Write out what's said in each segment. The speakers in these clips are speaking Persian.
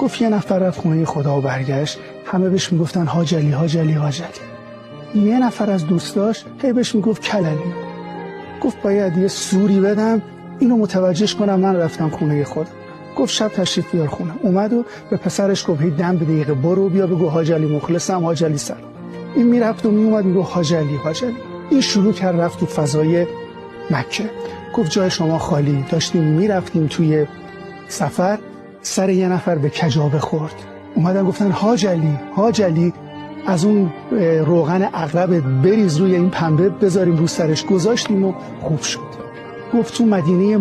گفت یه نفر رفت خونه خدا و برگشت، همه بهش میگفتن حاج علی حاج علی حاج علی. یه نفر از دوستاش هی بهش میگفت کللی. گفت باید یه سوری بدم اینو متوجهش کنم من رفتم خونه خدا. گفت شب تشریف بیار خونه. اومد و به پسرش گفت هی دم به دقیقه برو بیا بگو حاج علی مخلصم، حاج علی سلام. این میرفت و میومد میگه حاج علی حاج علی. این شروع کرد رفت تو فضای مکه. گفت جای شما خالی. داشتیم میرفتیم توی سفر، سر یه نفر به کجاوه خورد. اومدن گفتن حاج علی حاج علی از اون روغن عقرب بریز روی این پنبه بذاریم رو سرش. گذاشتیم و خوب شد. گفت تو مدینه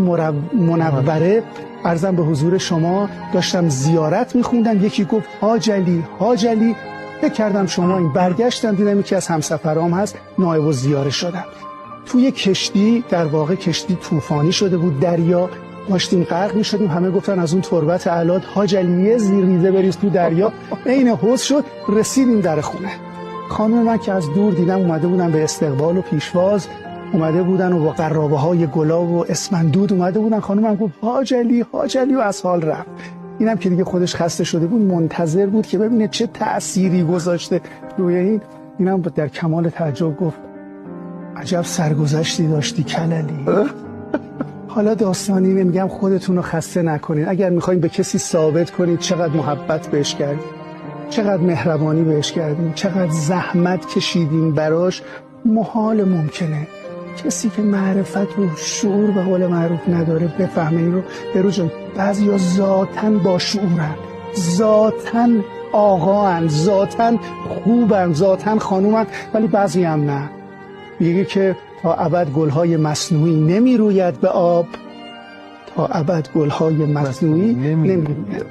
منوره عرضم به حضور شما داشتم زیارت میخوندم، یکی گفت حاج علی حاج علی، فکر کردم شما این. برگشتم دیدم یکی از همسفرام هست، نایب الزیاره شدم. توی کشتی، در واقع کشتی طوفانی شده بود، دریا داشتیم غرق میشدیم. همه گفتن از اون تربت علاد حاج علی زیر میزه بریز تو دریا. عین حوض شد، رسیدیم در خونه. خانم من که از دور دیدم اومده بودن به استقبال و پیشواز اومده بودن و با قرابه های گلاب و اسمندود اومده بودن. خانمم گفت حاج علی حاج علی و از حال رفت. اینم که دیگه خودش خسته شده بود منتظر بود که ببینه چه تأثیری گذاشته روی این. اینم در کمال تعجب گفت عجب سرگذشتی داشتی کللی. حالا داستانی نمیگم، خودتون رو خسته نکنید. اگر میخواین به کسی ثابت کنید چقدر محبت بهش کردید، چقدر مهربانی بهش کردیم، چقدر زحمت کشیدیم براش، محال ممکنه کسی که معرفت و شعور به قول معروف نداره بفهمه این رو. بروز جان بعضیا ذاتن با شعورن، ذاتن آقاان، ذاتن خوبن، ذاتن خانومن، ولی بعضی هم نه. میگه که تا ابد گلهای مصنوعی نمی روید به آب، تا ابد گلهای مصنوعی نمی روید.